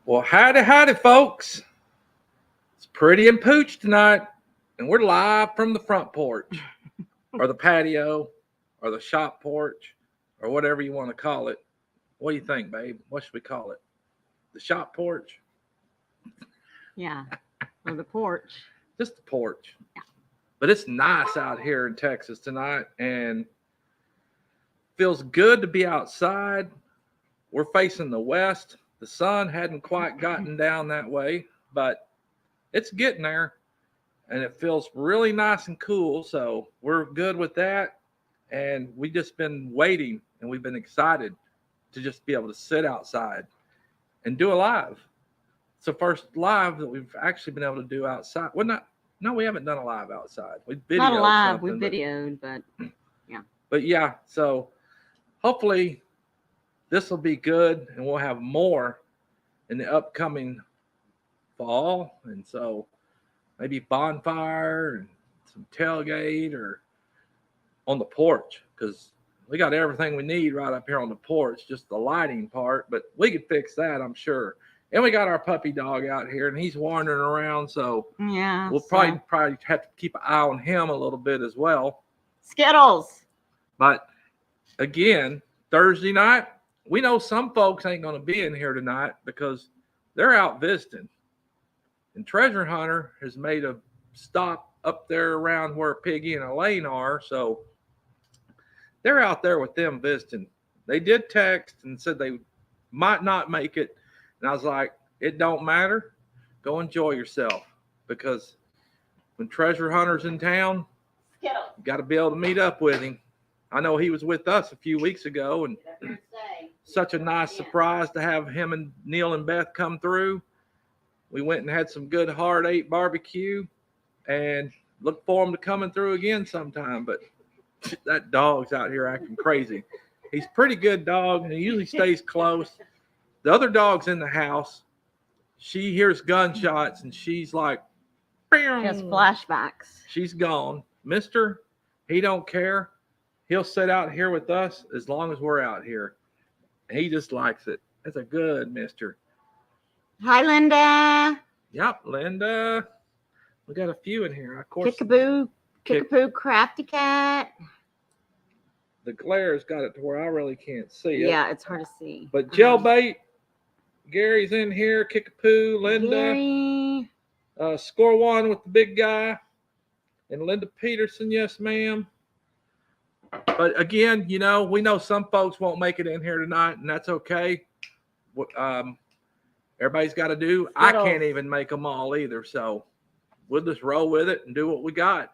Well, howdy, folks. It's Pretty and Pooch tonight, and we're live from the front porch, or the patio, or the shop porch, or whatever you want to call it. What do you think, babe? What should we call it? The shop porch? Yeah, or the porch. Just the porch. Yeah. But it's nice out here in Texas tonight, and feels good to be outside. We're facing the west. The sun hadn't quite gotten down that way, but it's getting there, and it feels really nice and cool. So we're good with that, and we just been waiting, and we've been excited to just be able to sit outside and do a live. It's the first live that we've actually been able to do outside. Well, not no, we haven't done a live outside. We videoed Not alive, we something, videoed, but but yeah. So hopefully this will be good, and we'll have more in the upcoming fall, and so maybe bonfire and some tailgate or on the porch, because we got everything we need right up here on the porch, just the lighting part, but we could fix that, I'm sure. And we got our puppy dog out here, and he's wandering around, so yeah. we'll probably have to keep an eye on him a little bit as well. Skittles. But again, Thursday night, we know some folks ain't going to be in here tonight because they're out visiting. And Treasure Hunter has made a stop up there around where Piggy and Elaine are. So they're out there with them visiting. They did text and said they might not make it. And I was like, it don't matter. Go enjoy yourself. Because when Treasure Hunter's in town, you got to be able to meet up with him. I know he was with us a few weeks ago, and such a nice surprise to have him and Neil and Beth come through. We went and had some good hard 8 barbecue, and look for him to coming through again sometime. But that dog's out here acting crazy. He's a pretty good dog, and he usually stays close. The other dog's in the house. She hears gunshots, and she's like, She has flashbacks. She's gone. Mister, he don't care. He'll sit out here with us as long as we're out here. He just likes it. That's a good mister. Hi, Linda. Yep, Linda. We got a few in here. Of course, Kickapoo, Crafty Cat. the glare's got it to where I really can't see it. Yeah, it's hard to see. But Jailbait, Gary's in here. Kickapoo, Linda. Gary. Score one with the big guy. And Linda Peterson, yes, ma'am. But again, we know some folks won't make it in here tonight, and that's okay. Everybody's got to do. I can't even make them all either, so we'll just roll with it and do what we got.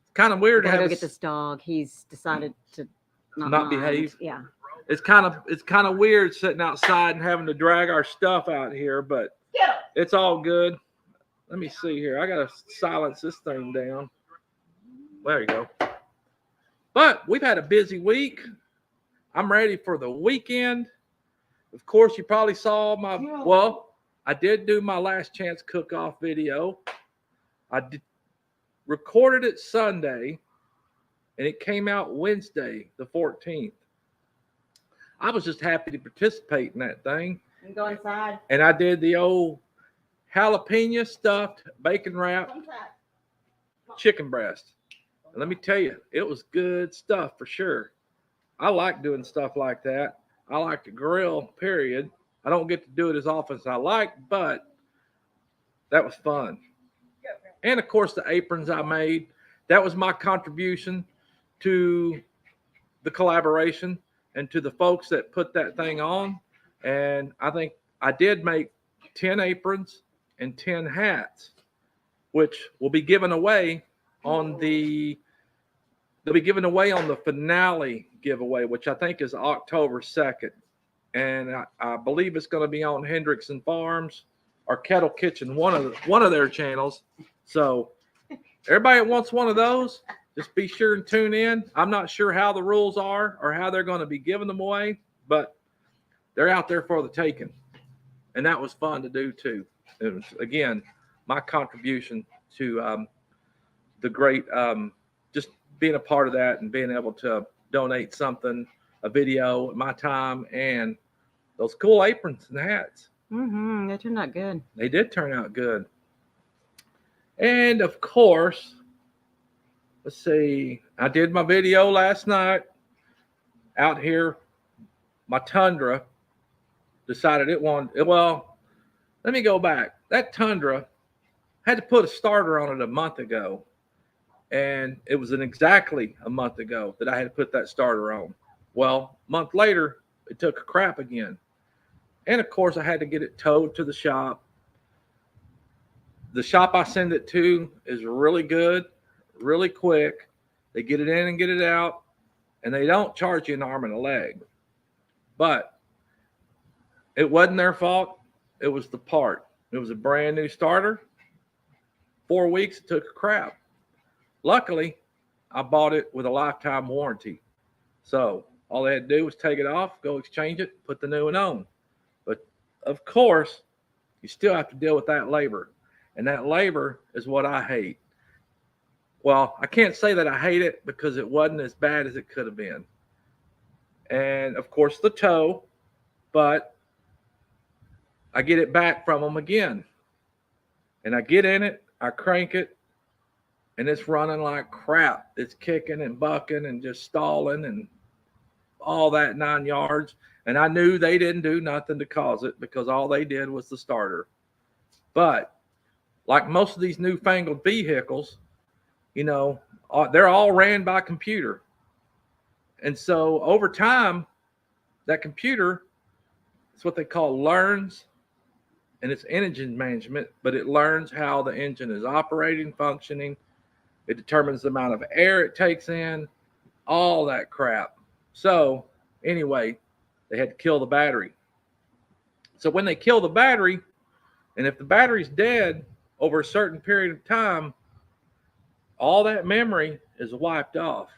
It's kind of weird to have go get this dog. He's decided to not behave. Yeah, it's kind of weird sitting outside and having to drag our stuff out here, but it's all good. Let me see here. I gotta silence this thing down. There you go. But we've had a busy week. I'm ready for the weekend. Of course, you probably saw I did do my last chance cook-off video. I recorded it Sunday, and it came out Wednesday, the 14th. I was just happy to participate in that thing. You go inside. And I did the old jalapeno stuffed bacon wrap chicken breast. And let me tell you, it was good stuff for sure. I like doing stuff like that. I like to grill, period. I don't get to do it as often as I like, but that was fun. And of course, the aprons I made, that was my contribution to the collaboration and to the folks that put that thing on. And I think I did make 10 aprons and 10 hats, which will be given away on the finale giveaway, which I think is October 2nd. And I believe it's going to be on Hendrickson Farms or Kettle Kitchen, one of their channels. So everybody that wants one of those, just be sure and tune in. I'm not sure how the rules are or how they're going to be giving them away, but they're out there for the taking. And that was fun to do too. It was, again, my contribution to the great, just being a part of that and being able to donate something, a video, my time, and those cool aprons and hats. They turned out good. They did turn out good. And of course, let's see, I did my video last night out here. My Tundra decided it wanted, well, let me go back. That Tundra had to put a starter on it a month ago. And it was exactly a month ago that I had to put that starter on. Well, a month later, it took a crap again. And of course, I had to get it towed to the shop. The shop I send it to is really good, really quick. They get it in and get it out, and they don't charge you an arm and a leg. But it wasn't their fault. It was the part. It was a brand new starter. 4 weeks, it took a crap. Luckily, I bought it with a lifetime warranty. So all they had to do was take it off, go exchange it, put the new one on. But of course, you still have to deal with that labor. And that labor is what I hate. Well, I can't say that I hate it because it wasn't as bad as it could have been. And of course, the tow, but I get it back from them again. And I get in it, I crank it, and it's running like crap. It's kicking and bucking and just stalling and all that 9 yards. And I knew they didn't do nothing to cause it because all they did was the starter. But like most of these newfangled vehicles, you know, they're all ran by computer. And so over time, that computer, it's what they call learns, and it's engine management, but it learns how the engine is operating, functioning. It determines the amount of air it takes in, all that crap. So anyway, they had to kill the battery. So when they kill the battery, and if the battery's dead over a certain period of time, all that memory is wiped off.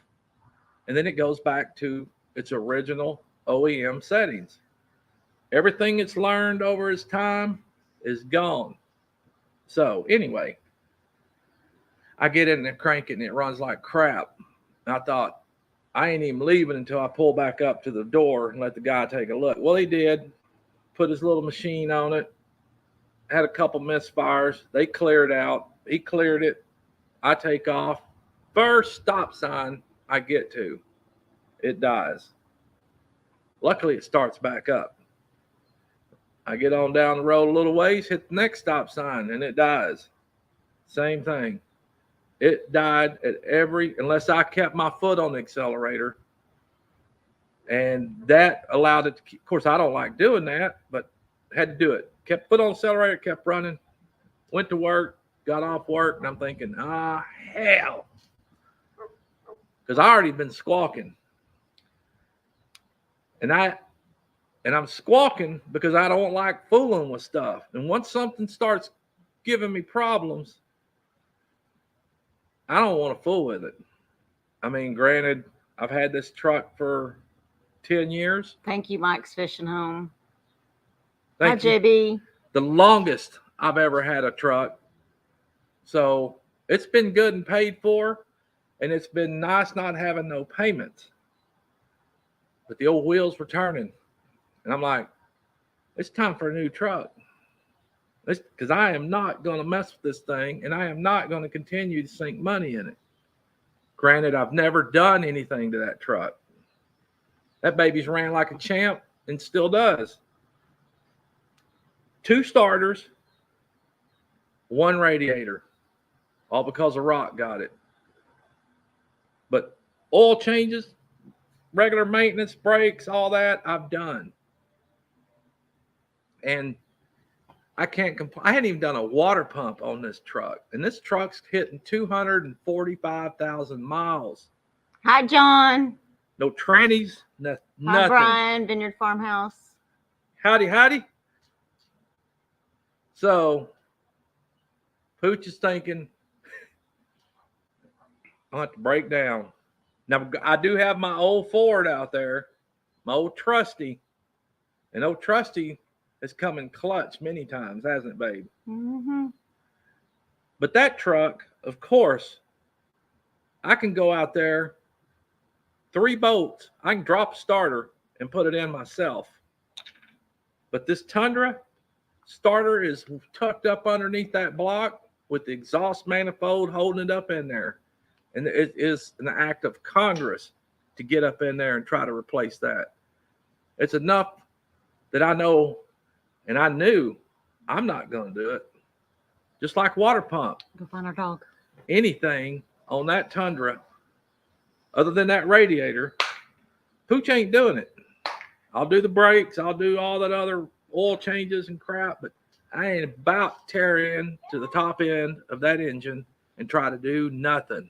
And then it goes back to its original OEM settings. Everything it's learned over its time is gone. So anyway, I get in and crank it and it runs like crap. And I thought, I ain't even leaving until I pull back up to the door and let the guy take a look. Well, he did. Put his little machine on it. Had a couple misfires. They cleared out. He cleared it. I take off. First stop sign I get to, it dies. Luckily, it starts back up. I get on down the road a little ways, hit the next stop sign, and it dies. Same thing. It died at unless I kept my foot on the accelerator. And that allowed it to, of course, I don't like doing that, but had to do it. Kept foot on the accelerator, kept running, went to work, got off work, and I'm thinking, hell. Because I already been squawking. And I'm squawking because I don't like fooling with stuff. And once something starts giving me problems, I don't want to fool with it. I mean, granted, I've had this truck for 10 years. Thank you, Mike's Fishing Home. Thank Hi, you. JB. The longest I've ever had a truck. So it's been good and paid for. And it's been nice not having no payments. But the old wheels were turning. And I'm like, it's time for a new truck. Because I am not going to mess with this thing. And I am not going to continue to sink money in it. Granted, I've never done anything to that truck. That baby's ran like a champ and still does. 2 starters, 1 radiator. All because a rock got it. But oil changes, regular maintenance, brakes, all that, I've done. And I can't complain. I hadn't even done a water pump on this truck. And this truck's hitting 245,000 miles. Hi, John. No trannies, nothing. Hi, Brian, Vineyard Farmhouse. Howdy, howdy. So, Pooch is thinking, I'll have to break down. Now, I do have my old Ford out there, my old Trusty. And old Trusty has come in clutch many times, hasn't it, babe? Mm-hmm. But that truck, of course, I can go out there, 3 bolts, I can drop a starter and put it in myself. But this Tundra, starter is tucked up underneath that block with the exhaust manifold holding it up in there. And it is an act of Congress to get up in there and try to replace that. It's enough that I know and I knew I'm not going to do it. Just like water pump. Go find our dog. Anything on that Tundra other than that radiator, Pooch ain't doing it. I'll do the brakes. I'll do all that other oil changes and crap, but I ain't about to tear in to the top end of that engine and try to do nothing.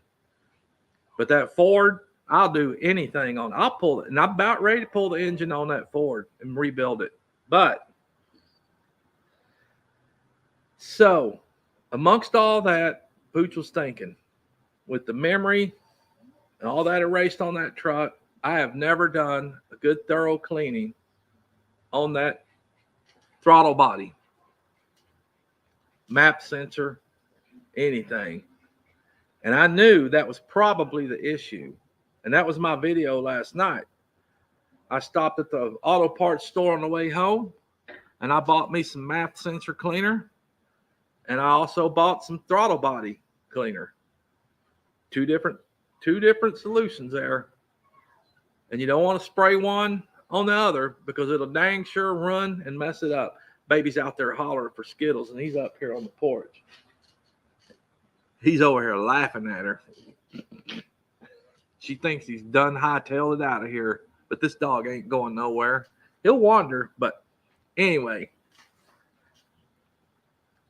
But that Ford, I'll do anything on. I'll pull it, and I'm about ready to pull the engine on that Ford and rebuild it. But so amongst all that, Pooch was thinking, with the memory and all that erased on that truck, I have never done a good thorough cleaning on that throttle body, map sensor, anything. And I knew that was probably the issue. And that was my video last night. I stopped at the auto parts store on the way home, and I bought me some map sensor cleaner, and I also bought some throttle body cleaner. Two different solutions there. And you don't want to spray one on the other because it'll dang sure run and mess it up. Baby's out there hollering for Skittles, and he's up here on the porch. He's over here laughing at her. She thinks he's done hightailed it out of here, but this dog ain't going nowhere. He'll wander, but anyway,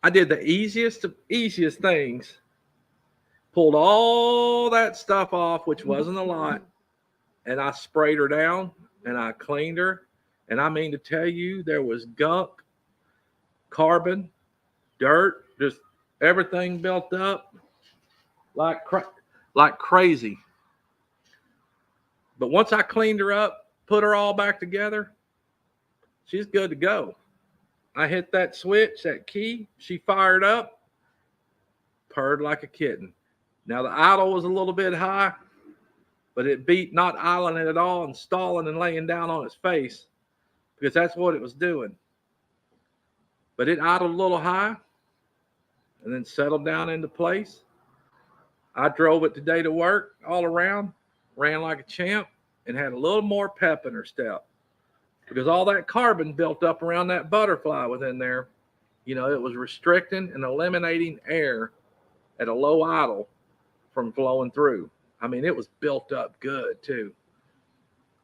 I did the easiest of easiest things. Pulled all that stuff off, which wasn't a lot, and I sprayed her down, and I cleaned her, and I mean to tell you, there was gunk, carbon, dirt, just everything built up like crazy. But once I cleaned her up, put her all back together, she's good to go. I hit that switch, that key, she fired up, purred like a kitten. Now the idle was a little bit high, but it beat not idling it at all and stalling and laying down on its face because that's what it was doing. But it idled a little high and then settled down into place. I drove it today to work all around, ran like a champ, and had a little more pep in her step because all that carbon built up around that butterfly within there, you know, it was restricting and eliminating air at a low idle from flowing through. I mean, it was built up good too.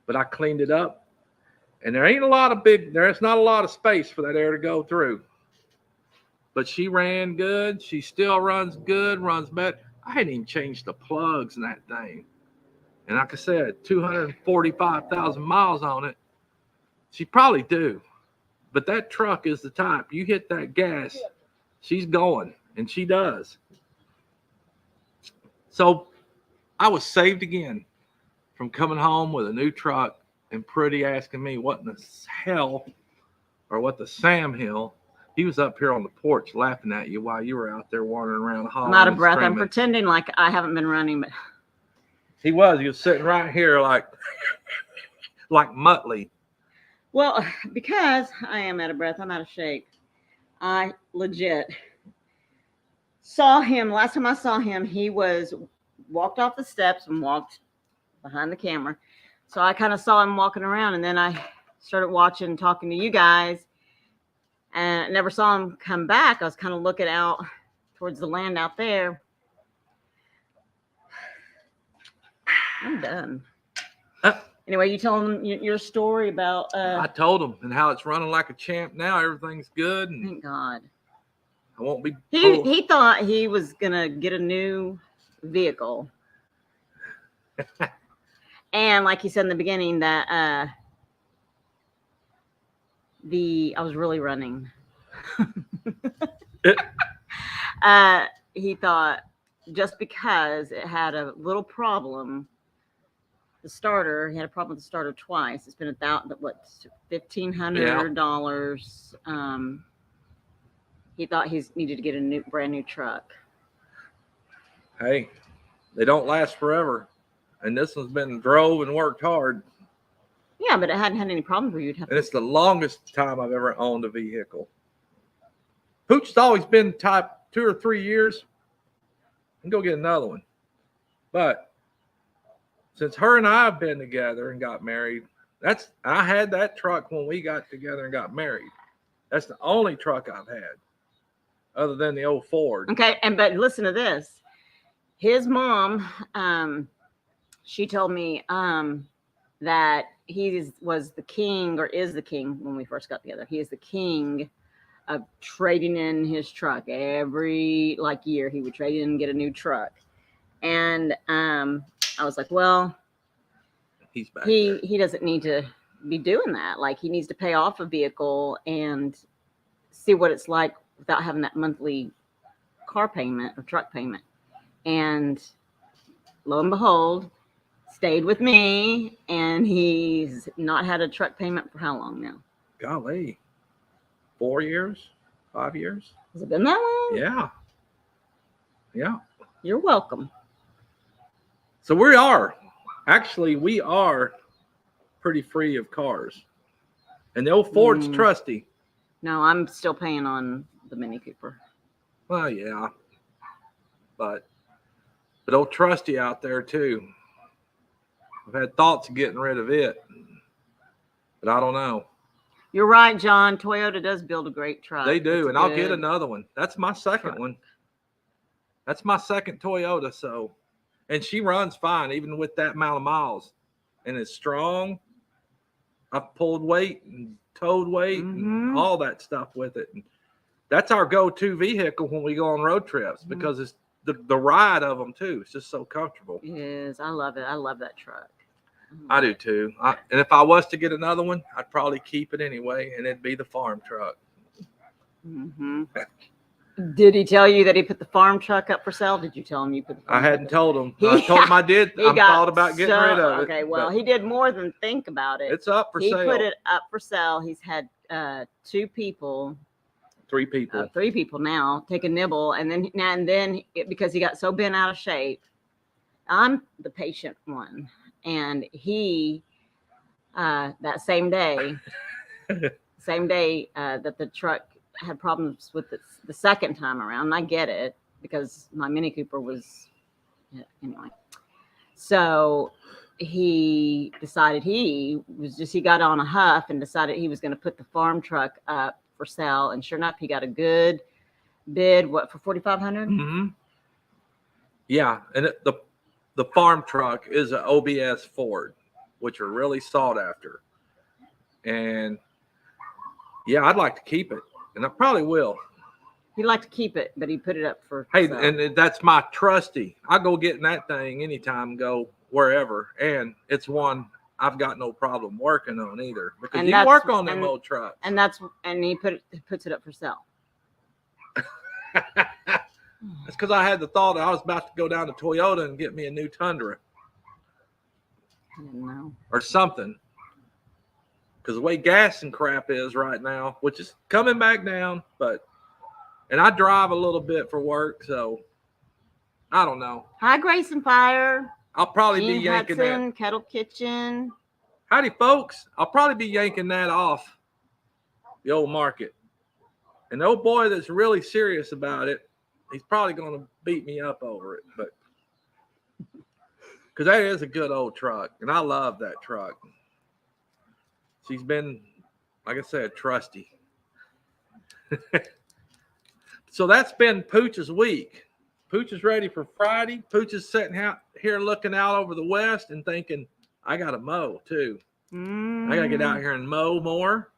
But I cleaned it up, and there's not a lot of space for that air to go through. But she ran good. She still runs good, runs better. I hadn't even changed the plugs in that thing. And like I said, 245,000 miles on it. She probably do. But that truck is the type. You hit that gas, she's going, and she does. So I was saved again from coming home with a new truck and Pretty asking me what in the hell or what the Sam Hill. He was up here on the porch laughing at you while you were out there wandering around the hall. I'm out of breath. I'm pretending like I haven't been running, but he was sitting right here like Muttley. Well, because I am out of breath, I'm out of shape. I legit saw him. Last time I saw him, he walked off the steps and walked behind the camera. So I kind of saw him walking around, and then I started watching, talking to you guys, and I never saw him come back. I was kind of looking out towards the land out there. I'm done. Anyway, you telling them your story about... I told him and how it's running like a champ now. Everything's good. And thank God. I won't be... He thought he was going to get a new vehicle. And like he said in the beginning, that I was really running. He thought just because it had a little problem, he had a problem with the starter twice. It's been $1,500. He thought he needed to get a brand new truck. Hey, they don't last forever. And this one's been drove and worked hard. Yeah, but it hadn't had any problems where you'd have And it's the longest time I've ever owned a vehicle. Pooch has always been type 2 or 3 years and go get another one. But since her and I have been together and got married, I had that truck when we got together and got married. That's the only truck I've had, other than the old Ford. Okay, but listen to this. His mom, she told me that he was the king, or is the king when we first got together. He is the king of trading in his truck. Every year he would trade in and get a new truck. And I was like, well, he's back there. He doesn't need to be doing that. Like, he needs to pay off a vehicle and see what it's like without having that monthly car payment or truck payment. And lo and behold, stayed with me, and he's not had a truck payment for how long now? Golly, 4 years, 5 years. Has it been that long? Yeah. You're welcome. So we are pretty free of cars, and the old Ford's trusty. No, I'm still paying on the Mini Cooper. Well, yeah, but old trusty out there too. I've had thoughts of getting rid of it, but I don't know. You're right, John. Toyota does build a great truck. They do, and I'll get another one. That's my second one. That's my second Toyota. So, and she runs fine, even with that amount of miles, and it's strong. I've pulled weight and towed weight and all that stuff with it. And that's our go-to vehicle when we go on road trips because it's the ride of them too. It's just so comfortable. It is. I love it. I love that truck. I do too. And if I was to get another one, I'd probably keep it anyway, and it'd be the farm truck. Did he tell you that he put the farm truck up for sale? Did you tell him you put the farm I hadn't told him. I told him I did. I thought about getting rid of it. Okay, well, he did more than think about it. It's up for sale. He put it up for sale. He's had three people now take a nibble, and then because he got so bent out of shape, I'm the patient one, and he that same day that the truck had problems with it the second time around. And I get it because my Mini Cooper was anyway. So he decided he got on a huff and decided he was going to put the farm truck up for sale. And sure enough, he got a good bid. What, for $4,500? Yeah, and the farm truck is an OBS Ford, which are really sought after. And yeah, I'd like to keep it. And I probably will. He'd like to keep it, but he put it up for sale. And that's my trusty. I go getting that thing anytime, go wherever. And it's one I've got no problem working on either. Because you work on them old trucks. And he puts it up for sale. That's because I had the thought I was about to go down to Toyota and get me a new Tundra. I didn't know. Or something. Because the way gas and crap is right now, which is coming back down, and I drive a little bit for work, so I don't know. Hi, Grace and Fire. I'll probably be yanking that. Kettle Kitchen. Howdy, folks. I'll probably be yanking that off the old market. And the old boy that's really serious about it, he's probably going to beat me up over it, but because that is a good old truck, and I love that truck. She's been, like I said, trusty. So that's been Pooch's week. Pooch is ready for Friday. Pooch is sitting out here looking out over the west and thinking, I got to mow too. I got to get out here and mow more.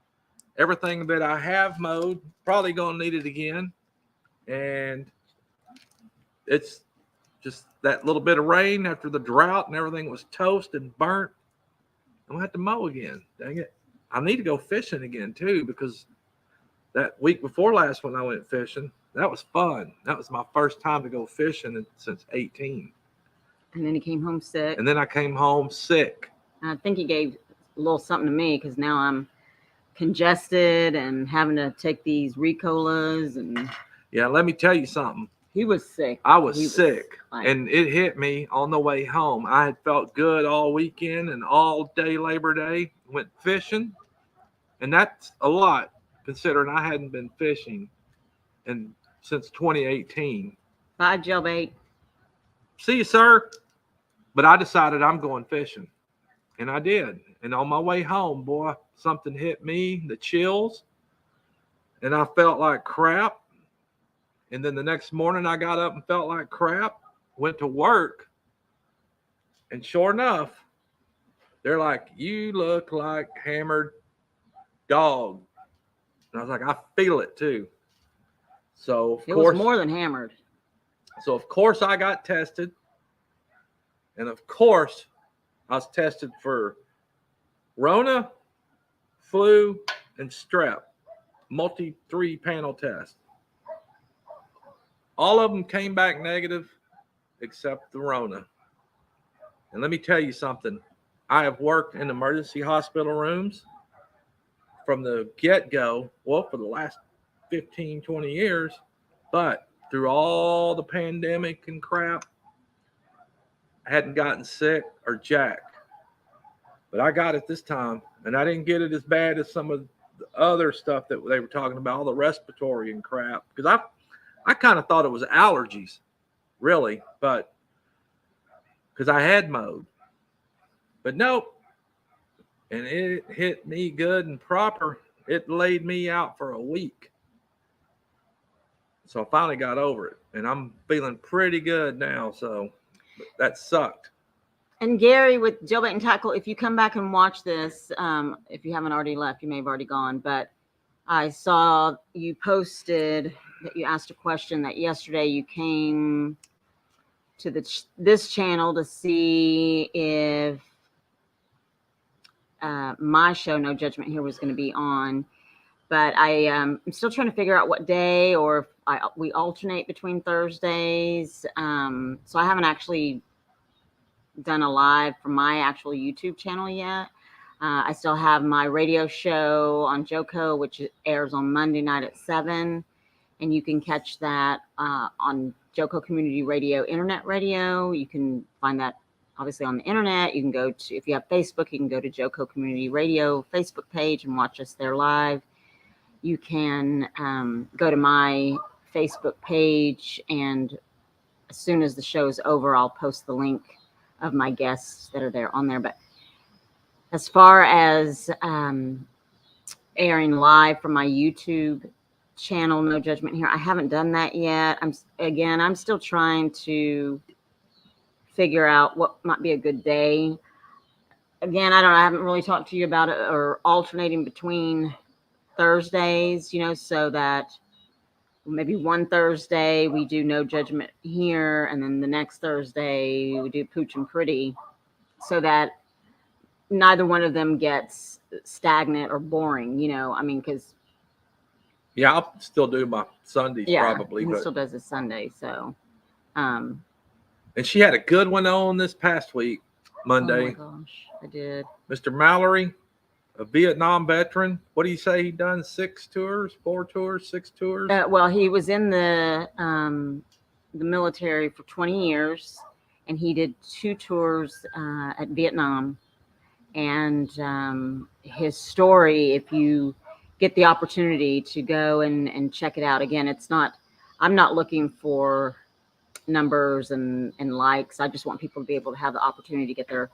Everything that I have mowed, probably going to need it again. And it's just that little bit of rain after the drought and everything was toast and burnt. I'm going to have to mow again. Dang it. I need to go fishing again, too, because that week before last when I went fishing, that was fun. That was my first time to go fishing since 18. And then he came home sick. And then I came home sick. I think he gave a little something to me because now I'm congested and having to take these Ricolas. And yeah, let me tell you something. He was sick. I was sick, and it hit me on the way home. I had felt good all weekend and all day Labor Day. Went fishing, and that's a lot considering I hadn't been fishing and since 2018. Bye, jailbait. See you, sir. But I decided I'm going fishing, and I did. And on my way home, boy, something hit me, the chills, and I felt like crap. And then the next morning, I got up and felt like crap. Went to work, and sure enough, they're like, "You look like hammered dog." And I was like, "I feel it too." So It was more than hammered. of course I got tested, and of course I was tested for Rona, flu, and strep, multi 3-panel test. All of them came back negative except the Rona. And let me tell you something. I have worked in emergency hospital rooms from the get-go, well, for the last 15, 20 years, but through all the pandemic and crap, I hadn't gotten sick or jack. But I got it this time, and I didn't get it as bad as some of the other stuff that they were talking about, all the respiratory and crap, because I kind of thought it was allergies, really, but because I had mode. But nope. And it hit me good and proper. It laid me out for a week. So I finally got over it, and I'm feeling pretty good now. So that sucked. And Gary with Jailbait and Tackle, if you come back and watch this, if you haven't already left, you may have already gone, but I saw you posted that you asked a question that yesterday you came to this channel to see if my show, No Judgment Here, was going to be on. But I'm still trying to figure out what day, or if we alternate between Thursdays. So I haven't actually done a live from my actual YouTube channel yet. I still have my radio show on JoCo, which airs on Monday night at 7. And you can catch that on JoCo Community Radio, Internet Radio. You can find that obviously on the internet. You can go to, if you have Facebook, you can go to JoCo Community Radio Facebook page and watch us there live. You can go to my Facebook page, and as soon as the show is over, I'll post the link of my guests that are there on there. But as far as airing live from my YouTube channel, No Judgment Here, I haven't done that yet. I'm still trying to figure out what might be a good day. Again, I haven't really talked to you about it, or alternating between Thursdays, so that maybe one Thursday we do No Judgment Here, and then the next Thursday we do Pooch and Pretty, so that neither one of them gets stagnant or boring, because yeah, I'll still do my Sundays probably. He still does his Sunday, so and she had a good one on this past week, Monday. Oh my gosh, I did. Mr. Mallory, a Vietnam veteran. What do you say he done? 4 tours, 6 tours? Well, he was in the military for 20 years, and he did 2 tours at Vietnam. And his story, if you get the opportunity to go and check it out, again, I'm not looking for numbers and likes. I just want people to be able to have the opportunity to get their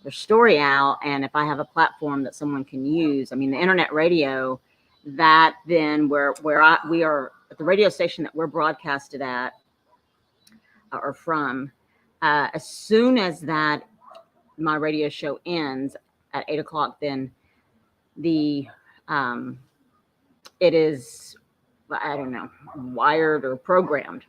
story out. And if I have a platform that someone can use, the internet radio, that then we are at the radio station that we're broadcasted at or from, as soon as that my radio show ends at 8 o'clock, then it is, I don't know, wired or programmed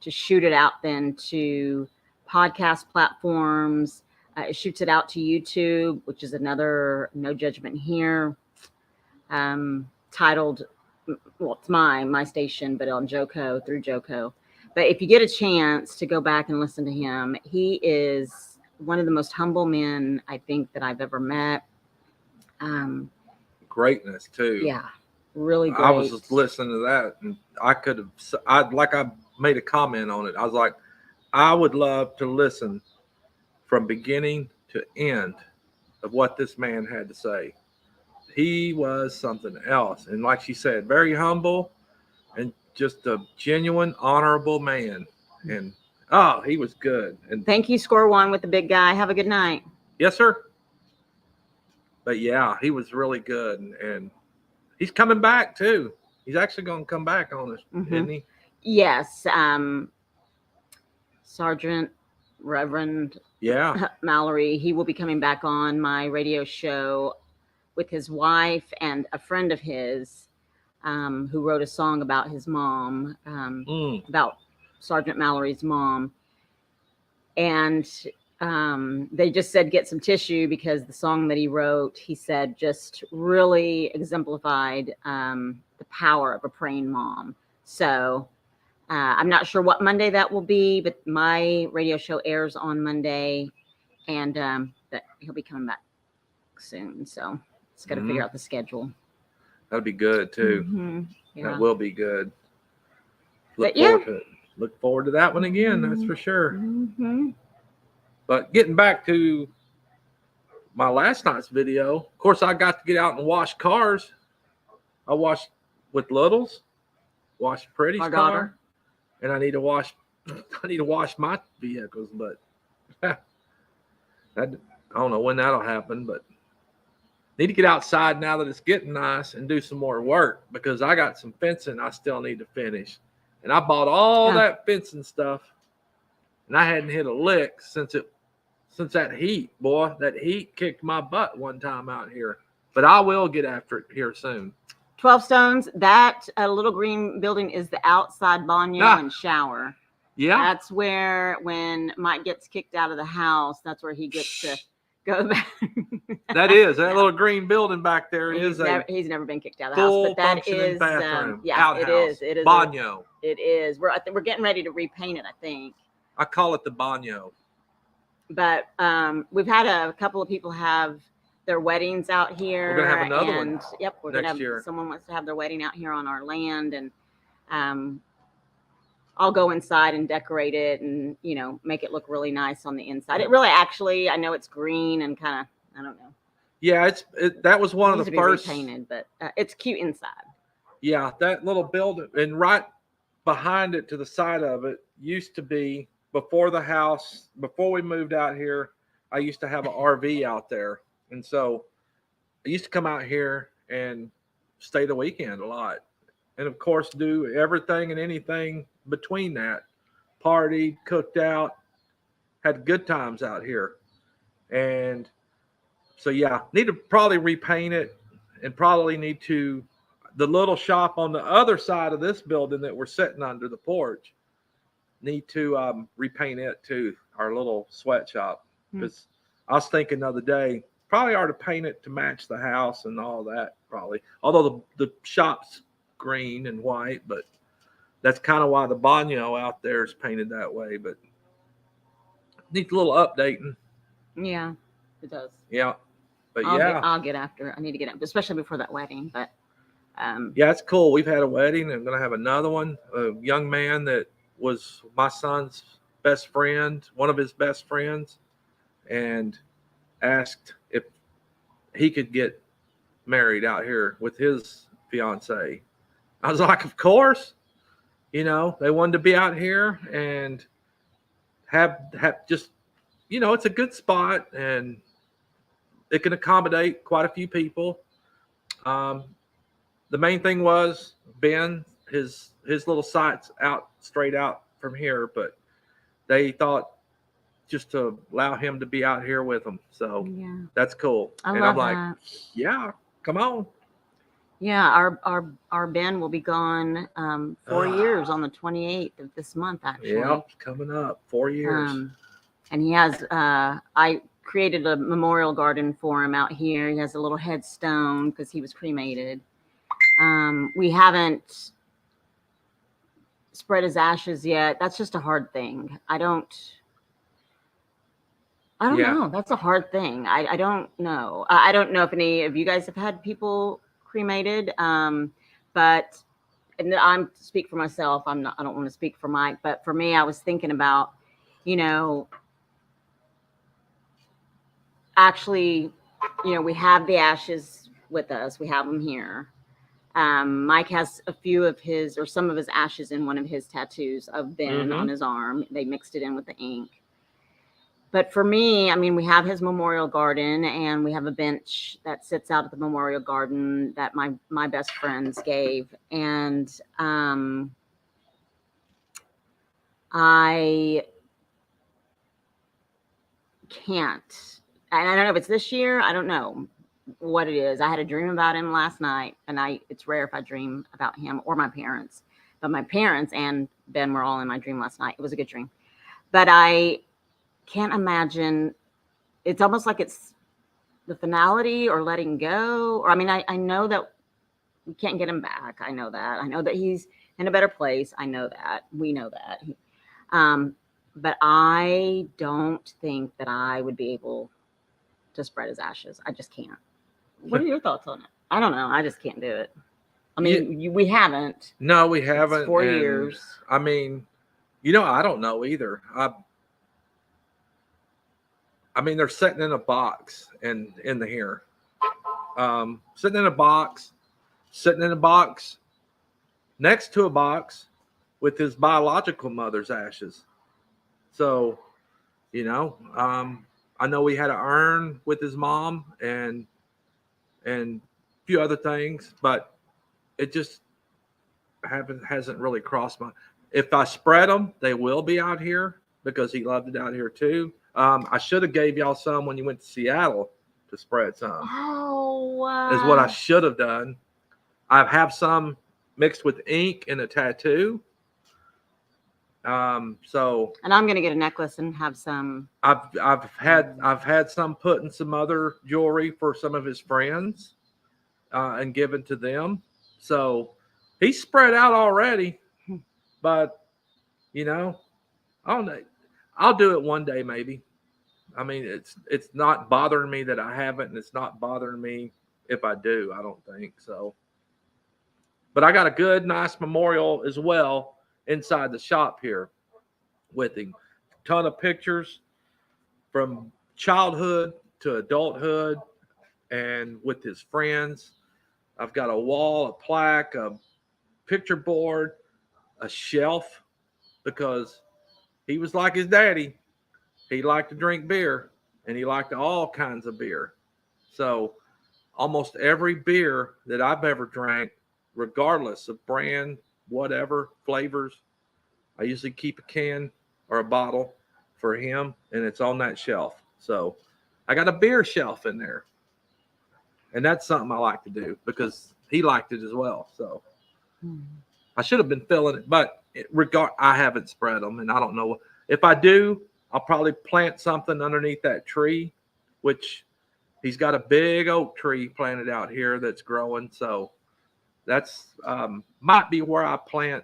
to shoot it out then to podcast platforms. It shoots it out to YouTube, which is another No Judgment Here, titled, well, it's my station, but on JoCo, through JoCo. But if you get a chance to go back and listen to him, he is one of the most humble men I think that I've ever met. Greatness too. Yeah, really great. I was just listening to that, and I made a comment on it. I was like, I would love to listen from beginning to end of what this man had to say. He was something else. And like she said, very humble, and just a genuine, honorable man. And he was good. And Thank you, score one with the big guy. Have a good night. yes, sir. But yeah, he was really good, and he's coming back too. He's actually going to come back on us, isn't he? Yes, Sergeant Reverend Yeah. Mallory. He will be coming back on my radio show with his wife and a friend of his who wrote a song about his mom, about Sergeant Mallory's mom. And they just said, get some tissue, because the song that he wrote, he said, just really exemplified the power of a praying mom. So I'm not sure what Monday that will be, but my radio show airs on Monday, and that he'll be coming back soon. So it's got to figure out the schedule. That'll be good too. Yeah. That will be good. Look forward to it. Look forward to that one again. That's for sure. But getting back to my last night's video, of course, I got to get out and wash cars. I washed with Littles, washed Pretty's car, and I need to wash my vehicles. But I don't know when that'll happen. But need to get outside now that it's getting nice and do some more work, because I got some fencing I still need to finish. And I bought all that fencing stuff, and I hadn't hit a lick since that heat, boy. That heat kicked my butt one time out here. But I will get after it here soon. 12 Stones, that little green building is the outside baño and shower. Yeah. That's where, when Mike gets kicked out of the house, that's where he gets to go back. That little green building back there. He's never been kicked out of the house, but that is bathroom, outhouse. It is baño. It is. We're getting ready to repaint it, I think. I call it the baño. But we've had a couple of people have their weddings out here. We're gonna have another one. Yep, we're gonna have someone wants to have their wedding out here on our land, and I'll go inside and decorate it, and make it look really nice on the inside. It really, actually, I know it's green and kind of, I don't know. Yeah, that was one of the first painted, but it's cute inside. Yeah, that little building, and right behind it to the side of it used to be, before the house, before we moved out here, I used to have an RV out there. And so I used to come out here and stay the weekend a lot. And of course, do everything and anything between that. Partied, cooked out, had good times out here. And so, yeah, need to probably repaint it, and probably need to, the little shop on the other side of this building that we're sitting under, the porch, need to repaint it too, our little sweatshop. Because I was thinking the other day, probably ought to paint it to match the house and all that, probably. Although the shop's green and white, but that's kind of why the baño out there is painted that way. But needs a little updating. Yeah, it does. Yeah. But I'll get after it. I need to get up, especially before that wedding. But yeah, it's cool. We've had a wedding. I'm going to have another one. A young man that was my son's best friend, one of his best friends, and asked if he could get married out here with his fiance. I was like, of course. They wanted to be out here and have just, it's a good spot, and it can accommodate quite a few people. The main thing was Ben, his little site's straight out from here, but they thought just to allow him to be out here with them. So that's cool. I'm like, that. Yeah, come on. Yeah, our Ben will be gone 4 years on the 28th of this month, actually. Yeah, coming up 4 years. And he has, I created a memorial garden for him out here. He has a little headstone because he was cremated. We haven't spread his ashes yet. That's just a hard thing. I don't know. That's a hard thing. I don't know. I don't know if any of you guys have had people cremated. But, and I'm to speak for myself. I don't want to speak for Mike, but for me, I was thinking about, actually, we have the ashes with us. We have them here. Mike has a few of his or some of his ashes in one of his tattoos of Ben Mhm. on his arm. They mixed it in with the ink. But for me, I mean, we have his memorial garden, and we have a bench that sits out at the memorial garden that my best friends gave, and I can't. And I don't know if it's this year. I don't know what it is. I had a dream about him last night, and it's rare if I dream about him or my parents. But my parents and Ben were all in my dream last night. It was a good dream. But I can't imagine. It's almost like it's the finality or letting go. Or I mean, I know that we can't get him back. I know that. I know that he's in a better place. I know that. We know that. But I don't think that I would be able to spread his ashes. I just can't. What are your thoughts on it? I don't know. I just can't do it. I mean, we haven't. No, we haven't. It's 4 and, years. I mean, I don't know either. I mean, they're sitting in a box in the here. Sitting in a box next to a box with his biological mother's ashes. So, I know we had an urn with his mom and a few other things, but it just hasn't really crossed my. If I spread them, they will be out here because he loved it out here too. I should have gave y'all some when you went to Seattle to spread some. Oh, Is what I should have done. I have some mixed with ink in a tattoo. So and I'm gonna get a necklace and have some. I've had some put in some other jewelry for some of his friends, and given to them. So he's spread out already, but I don't know. I'll do it one day maybe. I mean, it's not bothering me that I haven't, and it's not bothering me if I do. I don't think so. But I got a good, nice memorial as well inside the shop here with him. Ton of pictures from childhood to adulthood and with his friends. I've got a wall, a plaque, a picture board, a shelf because he was like his daddy. He liked to drink beer and he liked all kinds of beer. So almost every beer that I've ever drank, regardless of brand, whatever, flavors, I usually keep a can or a bottle for him and it's on that shelf. So I got a beer shelf in there. And that's something I like to do because he liked it as well. So I should have been filling it, but I haven't spread them and I don't know. If I do, I'll probably plant something underneath that tree, which he's got a big oak tree planted out here that's growing. So that's might be where I plant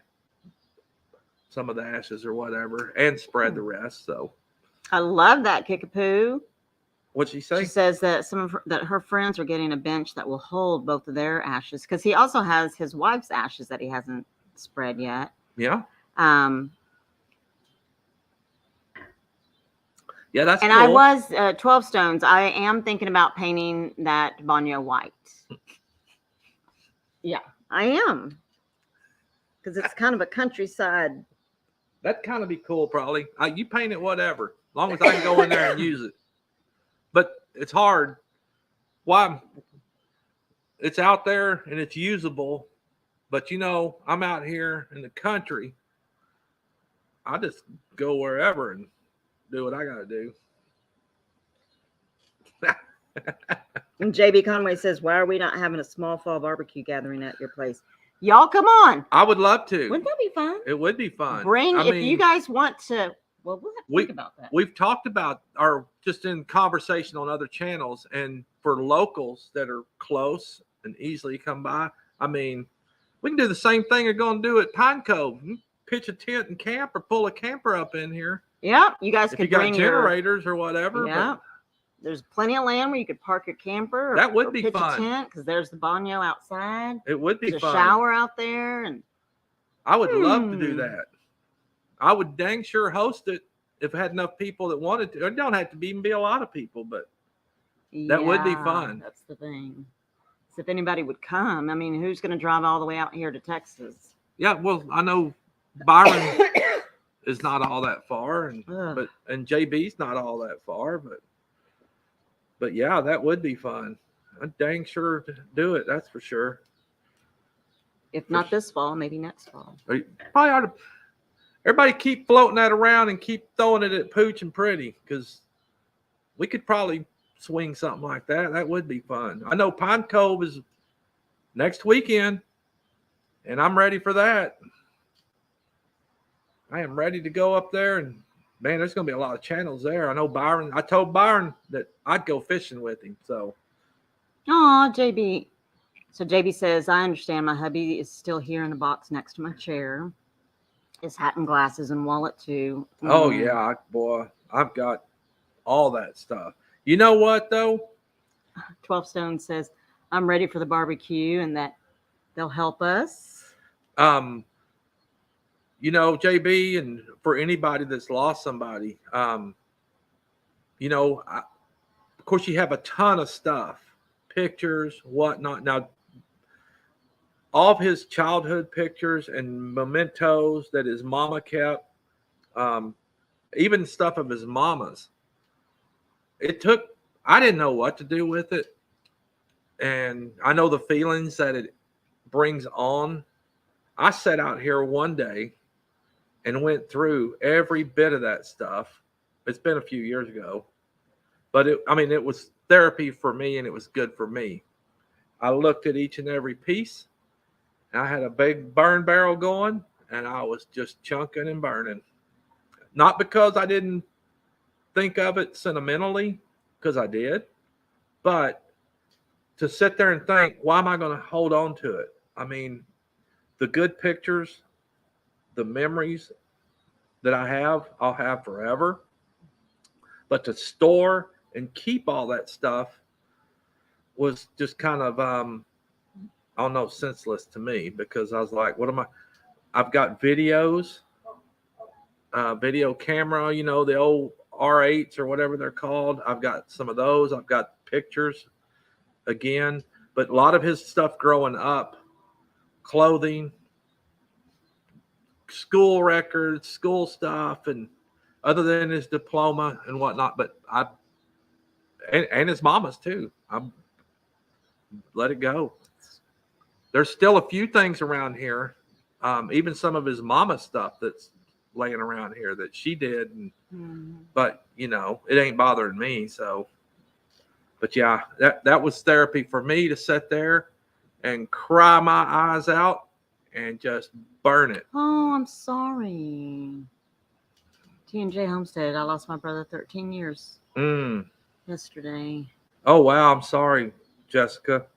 some of the ashes or whatever and spread the rest. So I love that, Kickapoo. What'd she say? She says that that her friends are getting a bench that will hold both of their ashes because he also has his wife's ashes that he hasn't spread yet. Yeah. Yeah, that's and cool. I was 12 stones. I am thinking about painting that Banyo white. Yeah, I am. Because it's kind of a countryside. That'd kind of be cool, probably. You paint it whatever, as long as I can go in there and use it. But it's hard. Why? It's out there and it's usable. But I'm out here in the country. I just go wherever and do what I got to do. And JB Conway says, why are we not having a small fall barbecue gathering at your place? Y'all come on. I would love to. Wouldn't that be fun? It would be fun. If you guys want to, well, we'll have to think about that. We've talked about just in conversation on other channels, and for locals that are close and easily come by, I mean, we can do the same thing you're going to do at Pine Cove. Pitch a tent and camp or pull a camper up in here. Yeah, you guys could bring generators or whatever. Yeah. There's plenty of land where you could park your camper. That would be pitch fun. A tent because there's the Banyo outside. It would be There's fun. A shower out there, and I would love to do that. I would dang sure host it if I had enough people that wanted to. It don't have to even be a lot of people, but that would be fun. That's the thing. if anybody would come. I mean, who's going to drive all the way out here to Texas? Yeah, well, I know Byron is not all that far, and Ugh. JB's not all that far, but yeah, that would be fun. I'm dang sure to do it. That's for sure. If not this fall, maybe next fall. Probably ought to. Everybody keep floating that around and keep throwing it at Pooch and Pretty, because we could probably swing something like that. That would be fun. I know Pine Cove is next weekend, and I'm ready for that. I am ready to go up there, and man, there's going to be a lot of channels there. I know Byron. I told Byron that I'd go fishing with him. So, Oh, JB. So JB says, I understand. My hubby is still here in the box next to my chair. His hat and glasses and wallet too. oh yeah, boy, I've got all that stuff. You know what though? 12 Stone says, I'm ready for the barbecue and that they'll help us. You know, JB, and for anybody that's lost somebody, you know, of course you have a ton of stuff, pictures, whatnot. Now, all of his childhood pictures and mementos that his mama kept, even stuff of his mama's. I didn't know what to do with it. And I know the feelings that it brings on. I sat out here one day and went through every bit of that stuff. It's been a few years ago, but it was therapy for me, and it was good for me. I looked at each and every piece, and I had a big burn barrel going, and I was just chunking and burning. Not because I didn't think of it sentimentally, because I did, but to sit there and think, why am I going to hold on to it? I mean, the good pictures, the memories that I'll have forever. But to store and keep all that stuff was just kind of, I don't know, senseless to me, because I was like, I've got videos, video camera, you know, the old R8s or whatever they're called. I've got some of those. I've got pictures again, but a lot of his stuff growing up, clothing, school records, school stuff, and other than his diploma and whatnot, but and his mama's too. I'm let it go. There's still a few things around here, even some of his mama's stuff that's laying around here that she did, but you know, it ain't bothering me. So, but yeah, that was therapy for me, to sit there and cry my eyes out and just burn it. Oh, I'm sorry. T&J Homestead, I lost my brother 13 years yesterday. Oh, wow. I'm sorry, Jessica.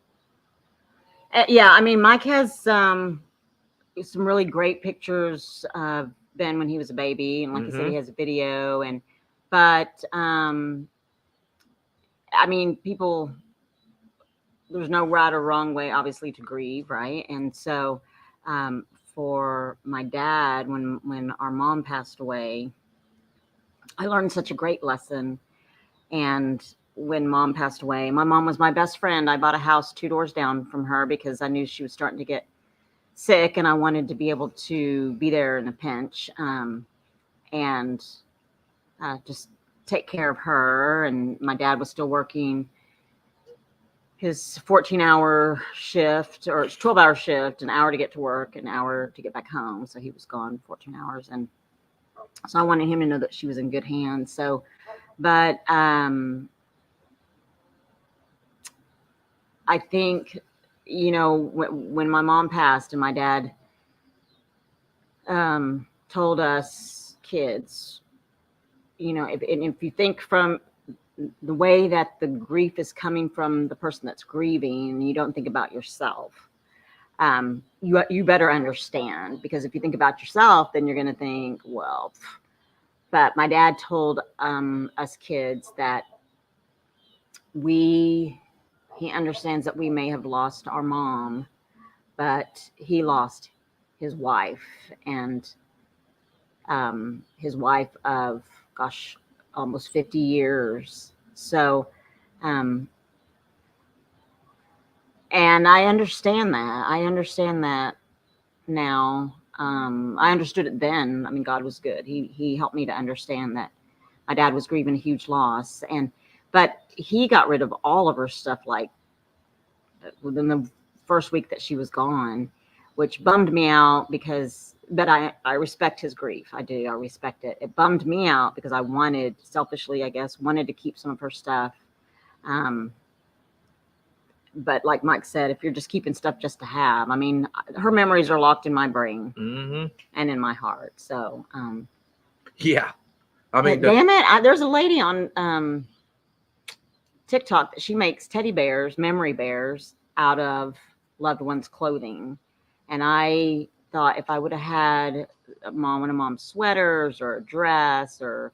Yeah, I mean, Mike has some really great pictures of Ben when he was a baby. And like I said, he has a video. But I mean, there's no right or wrong way, obviously, to grieve, right? And so for my dad, when our mom passed away, I learned such a great lesson. And when mom passed away, my mom was my best friend. I bought a house 2 doors down from her because I knew she was starting to get sick, and I wanted to be able to be there in a pinch, and just take care of her. And my dad was still working his 14-hour shift, or 12-hour shift, an hour to get to work, an hour to get back home. So he was gone 14 hours. And so I wanted him to know that she was in good hands. So, but I think, you know, when my mom passed and my dad told us kids, you know, if you think from the way that the grief is coming from the person that's grieving, and you don't think about yourself, you better understand, because if you think about yourself, then you're going to think, well, but my dad told us kids that he understands that we may have lost our mom, but he lost his wife, and his wife of, gosh, almost 50 years. So, and And I understand that. I understand that now. I understood it then. I mean, God was good. He helped me to understand that my dad was grieving a huge loss, but he got rid of all of her stuff like within the first week that she was gone, which bummed me out but I respect his grief. I do. I respect it. It bummed me out because I selfishly, I guess, wanted to keep some of her stuff. But like Mike said, if you're just keeping stuff just to have, I mean, her memories are locked in my brain and in my heart. So, yeah, I mean, damn it. There's a lady on TikTok that she makes teddy bears, memory bears out of loved ones' clothing. And I thought if I would have had one of mom's sweaters or a dress or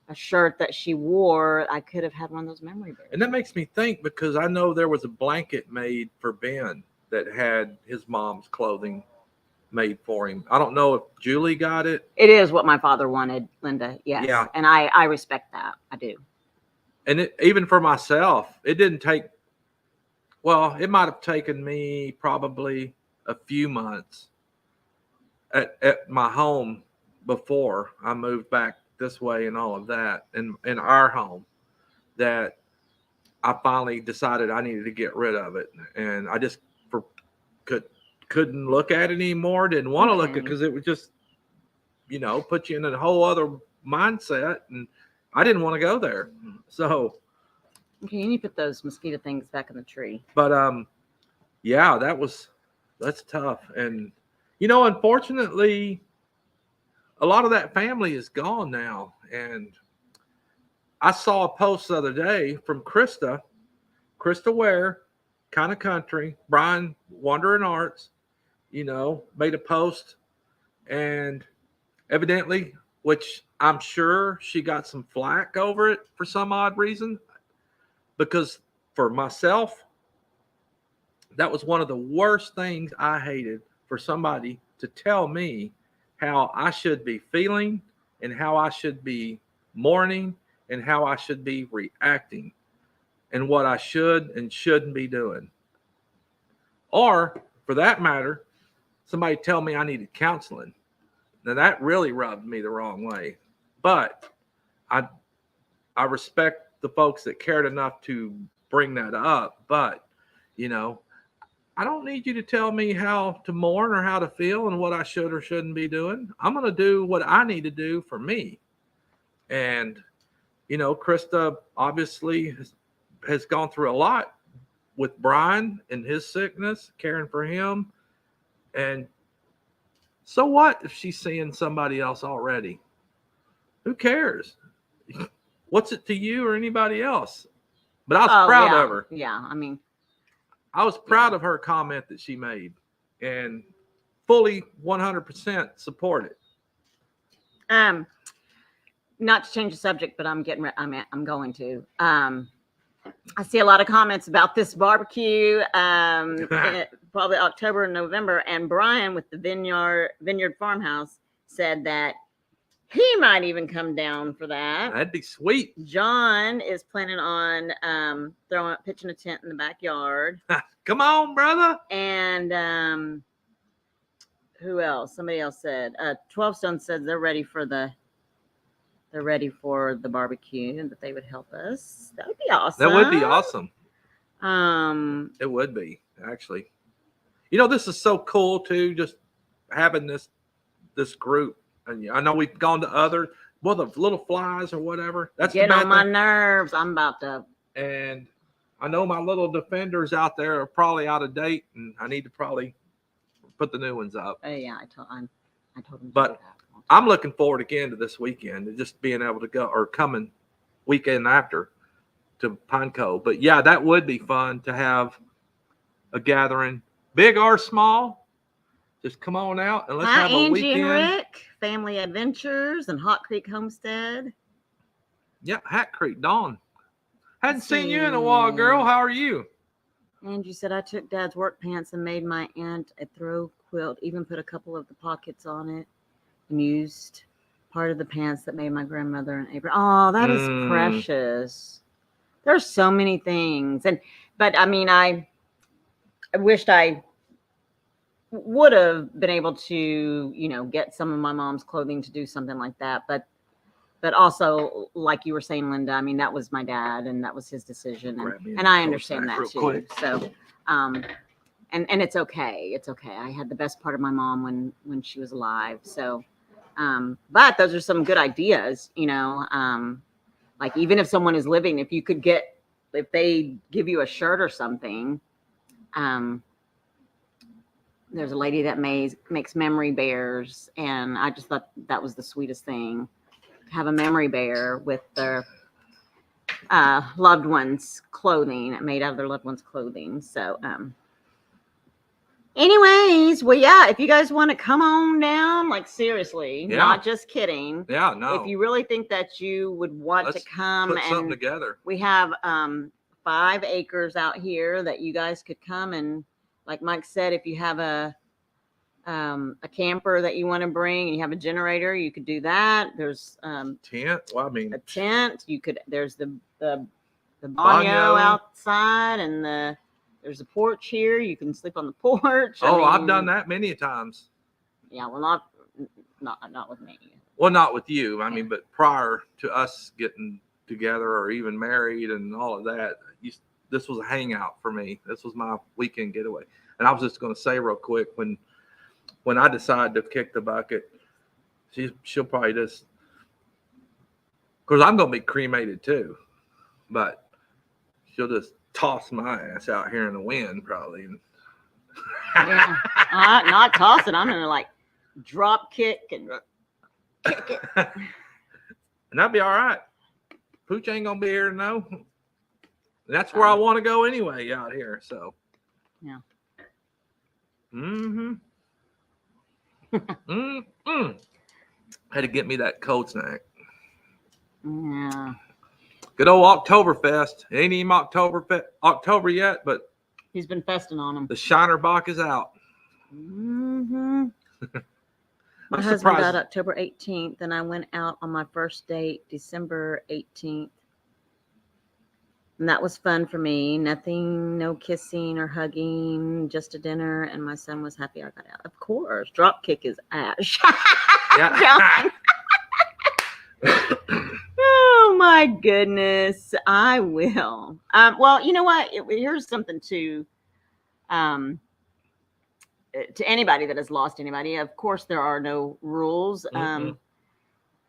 a shirt that she wore, I could have had one of those memory bears. And that makes me think, because I know there was a blanket made for Ben that had his mom's clothing made for him. I don't know if Julie got it. It is what my father wanted, Linda. Yes. Yeah. And I respect that. I do. And even for myself, it didn't take, well, it might have taken me probably a few months at my home before I moved back this way and all of that, in our home, that I finally decided I needed to get rid of it. And I just couldn't look at it anymore. Didn't want to look at it because it was just, put you in a whole other mindset. And I didn't want to go there. So. Okay, you need to put those mosquito things back in the tree. But, yeah, that's tough. And, unfortunately, a lot of that family is gone now. And I saw a post the other day from Krista Ware, Kind of Country, Brian, Wandering Arts, made a post, and evidently, which I'm sure she got some flack over it for some odd reason, because for myself, that was one of the worst things I hated, for somebody to tell me how I should be feeling and how I should be mourning and how I should be reacting and what I should and shouldn't be doing. Or, for that matter, somebody tell me I needed counseling. Now, that really rubbed me the wrong way. But I respect the folks that cared enough to bring that up. But, I don't need you to tell me how to mourn or how to feel and what I should or shouldn't be doing. I'm going to do what I need to do for me. And, Krista obviously has gone through a lot with Brian and his sickness, caring for him. And so what if she's seeing somebody else already? Who cares? What's it to you or anybody else? But I was proud of her. Yeah, I mean, I was proud of her comment that she made, and fully 100% support it. Not to change the subject, but I'm going to. I see a lot of comments about this barbecue, probably October and November. And Brian with the Vineyard Farmhouse said that he might even come down for that. That'd be sweet. John is planning on pitching a tent in the backyard. Come on, brother. And who else? Somebody else said 12 Stone said they're ready for the barbecue and that they would help us. That would be awesome. That would be awesome. It would be, actually. This is so cool too, just having this group. And I know we've gone to the little flies or whatever. That's getting on my nerves. I'm about to. And I know my little defenders out there are probably out of date, and I need to probably put the new ones up. Oh yeah, I told him. But I'm looking forward again to this weekend and just being able to go, or coming weekend after, to Pine Cove. But yeah, that would be fun to have a gathering, big or small. Just come on out and let's have a weekend. Angie and Rick, Family Adventures and Hot Creek Homestead. Yep, Hat Creek, Dawn. Hadn't seen you in a while, girl. How are you? Angie said, I took Dad's work pants and made my aunt a throw quilt, even put a couple of the pockets on it, and used part of the pants that made my grandmother an apron. Oh, that is precious. There's so many things. But I mean, wished I would have been able to, get some of my mom's clothing to do something like that. But also, like you were saying, Linda, I mean, that was my dad and that was his decision. And I understand that too. Quick. So, and it's okay. It's okay. I had the best part of my mom when she was alive. So, but those are some good ideas, like even if someone is living, if they give you a shirt or something, there's a lady that makes memory bears, and I just thought that was the sweetest thing. Have a memory bear with their loved ones' clothing, made out of their loved ones' clothing. So, anyways, well, yeah, if you guys want to come on down, like seriously, not just kidding. Yeah, no. If you really think that you would want to come put something together, we have 5 acres out here that you guys could come, and like Mike said, if you have a camper that you want to bring and you have a generator, you could do that. There's tent. Well, I mean, a tent. You could. There's the banyo outside, and there's a porch here. You can sleep on the porch. I've done that many times. Yeah, well, not with me. Well, not with you. I mean, but prior to us getting together or even married and all of that, this was a hangout for me. This was my weekend getaway. And I was just going to say real quick, when I decide to kick the bucket, she'll probably just, because I'm going to be cremated too, but she'll just toss my ass out here in the wind probably. Yeah, not toss it. I'm going to like drop kick and kick it. And that'd be all right. Pooch ain't going to be here to know. That's where I want to go anyway out here. So, yeah. Had to get me that cold snack. Yeah. Good old Oktoberfest. It ain't even October yet, but he's been festing on them. The Shiner Bock is out. My husband died October 18th, and I went out on my first date December 18th. And that was fun for me. Nothing, no kissing or hugging, just a dinner. And my son was happy I got out. Of course, drop kick his ass. Yeah. Oh my goodness, I will. Well, you know what? Here's something to anybody that has lost anybody. Of course, there are no rules.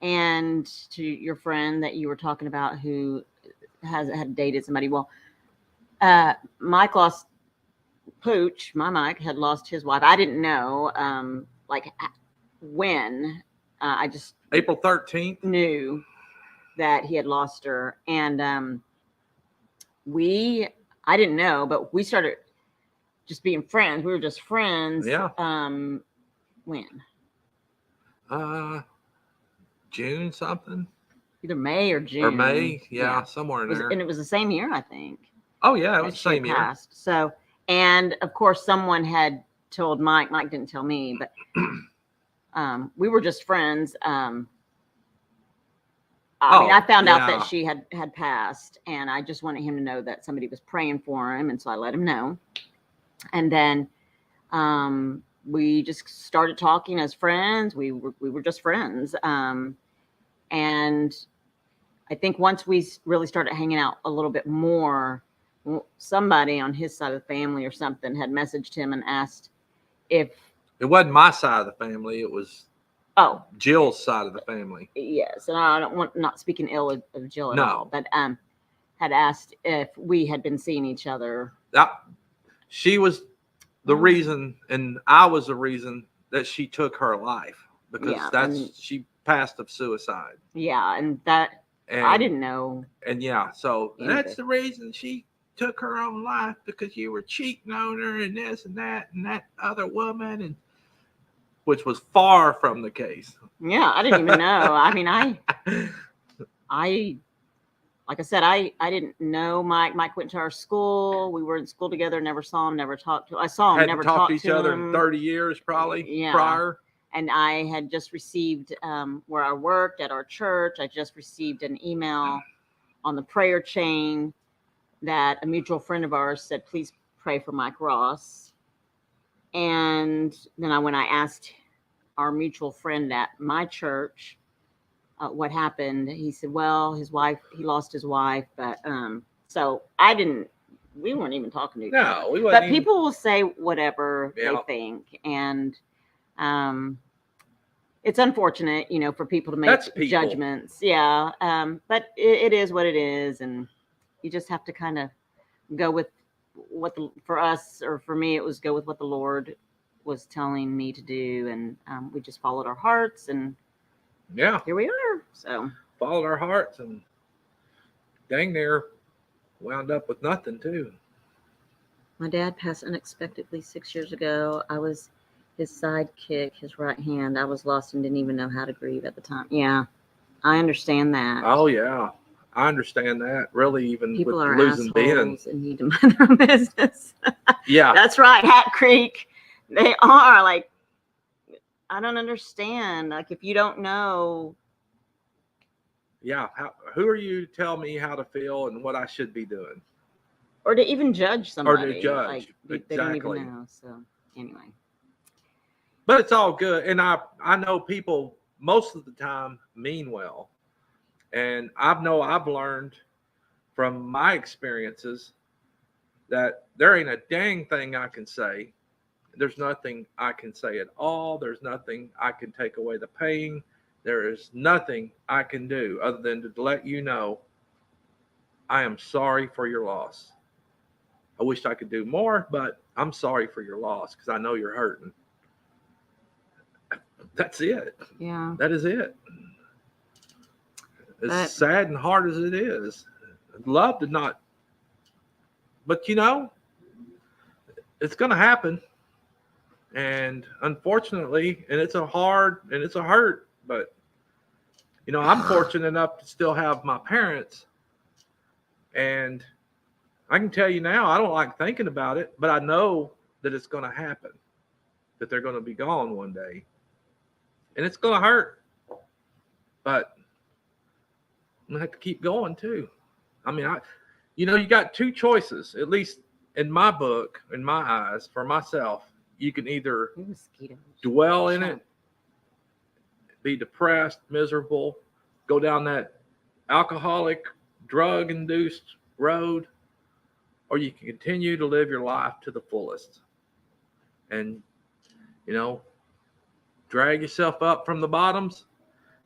And to your friend that you were talking about who had dated somebody. Well, Mike lost Pooch. My Mike had lost his wife. I didn't know, like when. I just April 13th knew that he had lost her, and I didn't know, but we started just being friends. We were just friends. Yeah. When? June something. Either May or June. Or May, yeah. Somewhere in there. And it was the same year, I think. Oh, yeah, it was the same year. So, and of course, someone had told Mike. Mike didn't tell me, but we were just friends. I mean, I found out that she had passed, and I just wanted him to know that somebody was praying for him, and so I let him know. And then we just started talking as friends. We were just friends. And I think once we really started hanging out a little bit more, somebody on his side of the family or something had messaged him and asked if it wasn't my side of the family. It was Jill's side of the family. Yes, and I don't want not speaking ill of Jill at all, but had asked if we had been seeing each other. She was the reason, and I was the reason that she took her life, because she passed of suicide. Yeah, and I didn't know. And so that's the reason she took her own life, because you were cheating on her and this and that other woman, and which was far from the case. Yeah, I didn't even know. I mean, I like I said, I didn't know Mike. Mike went to our school. We were in school together. Never saw him. Never talked to him. I saw him. Never talked to each other in 30 years, probably. Prior. And I had just received where I worked at our church. I just received an email on the prayer chain that a mutual friend of ours said, "Please pray for Mike Ross. And then when I asked our mutual friend at my church what happened, he said, well, he lost his wife. But so we weren't even talking to each other. No, we wasn't. But even, people will say whatever Yeah. they think. And it's unfortunate, for people to make judgments. Yeah. But it is what it is. And you just have to kind of go with for us, or for me, it was go with what the Lord was telling me to do. And we just followed our hearts, and yeah, here we are. So followed our hearts, and dang near wound up with nothing too. My dad passed unexpectedly 6 years ago. I was his sidekick, his right hand. I was lost and didn't even know how to grieve at the time. Yeah, I understand that. Oh yeah, I understand that. Really, even People with are losing Ben. and need to mind their own business. Yeah, that's right, Hat Creek. They are like, I don't understand. Like, if you don't know. Yeah, who are you to tell me how to feel and what I should be doing? Or to even judge somebody. Or to judge. Like, exactly. They don't even know. So, anyway. But it's all good. And I know people most of the time mean well. And I've learned from my experiences that there ain't a dang thing I can say. There's nothing I can say at all. There's nothing I can take away the pain. There is nothing I can do other than to let you know I am sorry for your loss. I wish I could do more, but I'm sorry for your loss because I know you're hurting. That's it. Yeah. That is it. As sad and hard as it is, I'd love to not. But it's going to happen. And unfortunately, and it's a hurt, but I'm fortunate enough to still have my parents. And I can tell you now, I don't like thinking about it, but I know that it's going to happen, that they're going to be gone one day. And it's going to hurt. But I'm going to have to keep going too. I mean, you got two choices, at least in my book, in my eyes, for myself. You can either dwell in it, be depressed, miserable, go down that alcoholic, drug-induced road, or you can continue to live your life to the fullest. And, drag yourself up from the bottoms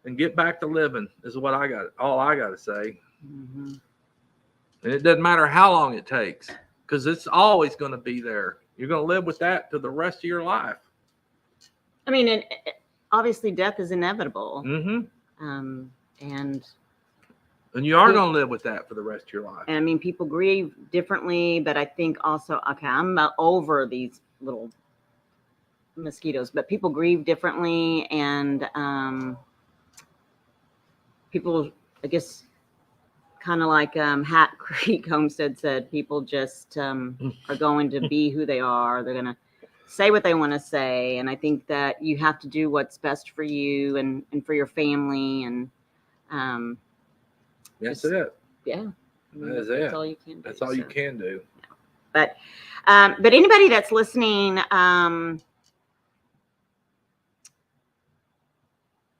and get back to living is all I got to say. Mm-hmm. And it doesn't matter how long it takes, because it's always going to be there. You're going to live with that to the rest of your life. I mean, obviously death is inevitable. Mm-hmm. And you are going to live with that for the rest of your life. And I mean, people grieve differently, but I think also, okay, I'm over these little mosquitoes, but people grieve differently. And people, I guess, kind of like Hat Creek Homestead said, people just are going to be who they are. They're going to say what they want to say. And I think that you have to do what's best for you and for your family. And that's it. Yeah. That is That's it. all you can do. That's all you can do. But anybody that's listening,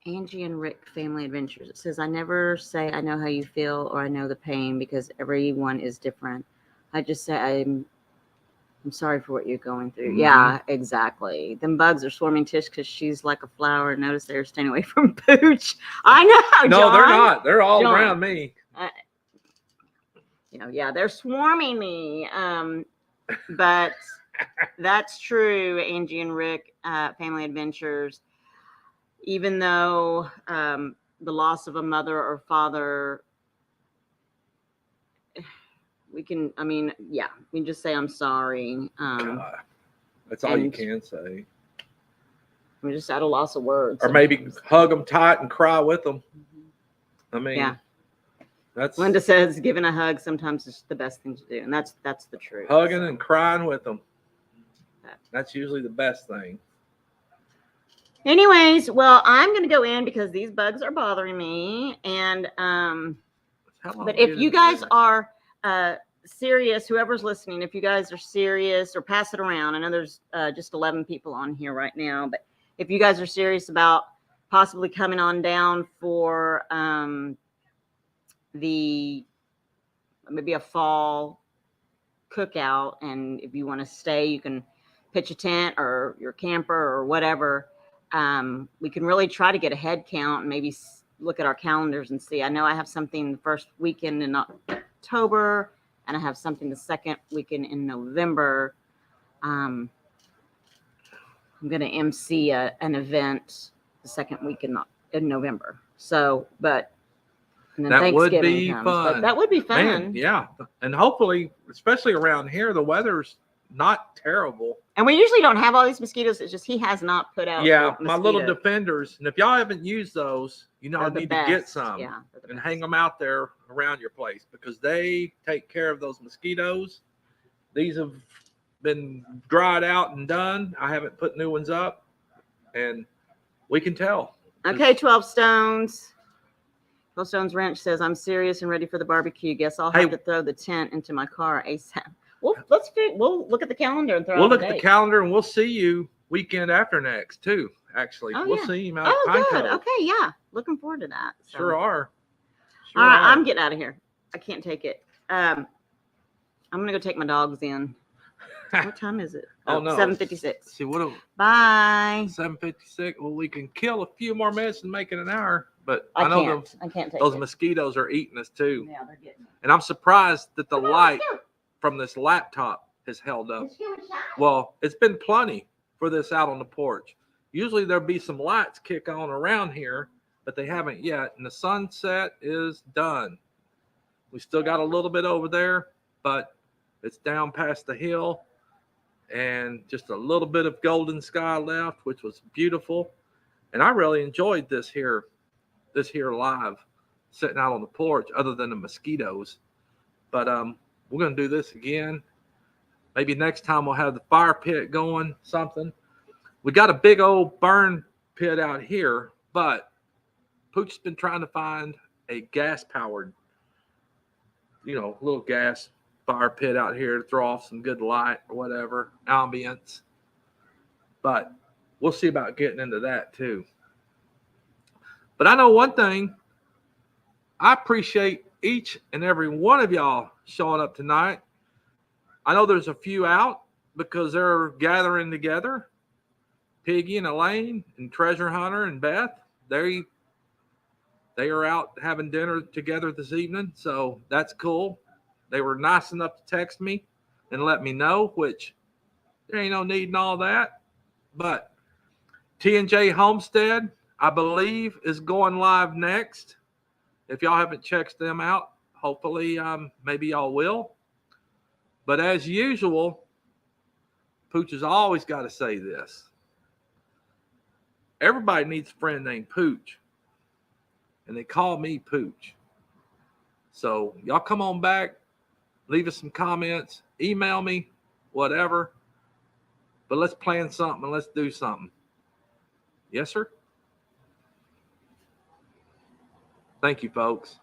Angie and Rick Family Adventures. It says, I never say I know how you feel or I know the pain because everyone is different. I just say I'm sorry for what you're going through. Mm-hmm. Yeah, exactly. Them bugs are swarming Tish because she's like a flower. Notice they're staying away from Pooch. I know. No, John. They're not. They're all around me. Yeah, they're swarming me. But that's true, Angie and Rick, Family Adventures. Even though the loss of a mother or father, we can just say I'm sorry. That's all you can say. I'm just at a loss of words. Or maybe hug them tight and cry with them. I mean, yeah. That's Linda says giving a hug sometimes is the best thing to do, and that's the truth. Hugging and crying with them. That's usually the best thing. Anyways, well, I'm going to go in because these bugs are bothering me. And but if you guys are serious, whoever's listening, if you guys are serious, or pass it around. I know there's just 11 people on here right now, but if you guys are serious about possibly coming on down for maybe a fall cookout, and if you want to stay, you can pitch a tent or your camper or whatever. We can really try to get a head count and maybe look at our calendars and see. I know I have something the first weekend in October, and I have something the second weekend in November. I'm going to MC an event the second week in November. So, but and then That would Thanksgiving be comes, fun. but that would be fun. Man, yeah. And hopefully, especially around here, the weather's not terrible. And we usually don't have all these mosquitoes. It's just he has not put out. Yeah, my little Defenders. And if y'all haven't used those, you know, I need to get some and hang them out there around your place because they take care of those mosquitoes. These have been dried out and done. I haven't put new ones up, and we can tell. Okay, 12 Stones. 12 Stones Ranch says, I'm serious and ready for the barbecue. Guess I'll have to throw the tent into my car ASAP. Well, we'll look at the calendar and we'll look at the calendar, and we'll see you weekend after next too. Actually, we'll see you out at Pine good. Cove. Okay, yeah, looking forward to that. So. Sure are. All right, I'm getting out of here. I can't take it. I'm gonna go take my dogs in. What time is it? Oh no, 7:56. See what? Bye. 7:56. Well, we can kill a few more minutes and make it an hour, but I know can't take those it. mosquitoes are eating us too. Yeah, they're getting it. And I'm surprised that the light from this laptop has held up. Well, it's been plenty for this out on the porch. Usually there'll be some lights kick on around here, but they haven't yet. And the sunset is done. We still got a little bit over there, but it's down past the hill and just a little bit of golden sky left, which was beautiful. And I really enjoyed this here live, sitting out on the porch, other than the mosquitoes. But we're going to do this again. Maybe next time we'll have the fire pit going, something. We got a big old burn pit out here, but Pooch's been trying to find a gas-powered, little gas fire pit out here to throw off some good light or whatever, ambience. But we'll see about getting into that too. But I know one thing. I appreciate each and every one of y'all showing up tonight. I know there's a few out because they're gathering together. Piggy and Elaine and Treasure Hunter and Beth, they are out having dinner together this evening, so that's cool. They were nice enough to text me and let me know, which there ain't no need in all that. But T&J Homestead, I believe, is going live next. If y'all haven't checked them out, hopefully maybe y'all will. But as usual, Pooch has always got to say this. Everybody needs a friend named Pooch. And they call me Pooch. So y'all come on back. Leave us some comments. Email me. Whatever. But let's plan something and let's do something. Yes, sir? Thank you, folks.